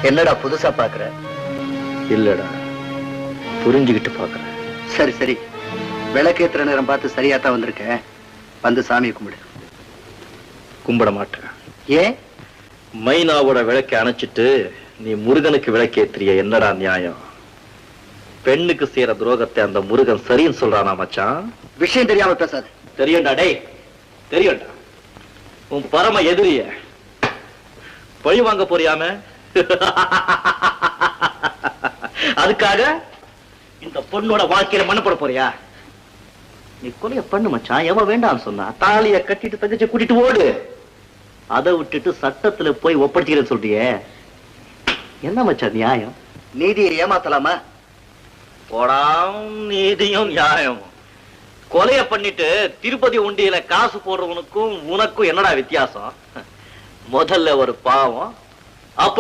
என்னடா புதுசா பாக்குற? இல்லடா, புரிஞ்சுக்கிட்டு பாக்குறேன். சரி சரி, விளக்கேத்துற நேரம் பார்த்து சரியாத்தான் வந்திருக்கேன். வந்து சாமியை கும்பிடு. கும்பிட மாட்டேன். ஏன்? மைனாவோட விளக்கை அணைச்சிட்டு நீ முருகனுக்கு விளக்கேத்திரிய என்னடா நியாயம்? பெண்ணுக்கு செய்யற துரோகத்தை அந்த முருகன் சரின்னு சொல்றானா மச்சான்? விஷயம் தெரியாம பேசாத. தெரியும்டா டேய், தெரியும்டா. உன் பரம எதிரிய பழி வாங்க போறியாம? அதுக்காக இந்த பொண்ணோட வாழ்க்கையில மண்ணு போட போறியா? நீ கொலைய பண்ணு மச்சான். எவன் வேண்டாம்னு சொன்னா தாலிய கட்டிட்டு தங்கச்சி கூட்டிட்டு ஓடு. அதை விட்டுட்டு சட்டத்துல போய் ஒப்படைச்சிக்கிறேன்னு சொல்றியே, என்ன மச்சான் நியாயம்? நீதியை ஏமாத்தலாமா? போடாம், நீதியும் நியாயம். கொலைய பண்ணிட்டு திருப்பதி உண்டியில காசு போடுறவனுக்கும் உனக்கும் என்னடா வித்தியாசம்? முதல்ல ஒரு பாவம், அப்புறம்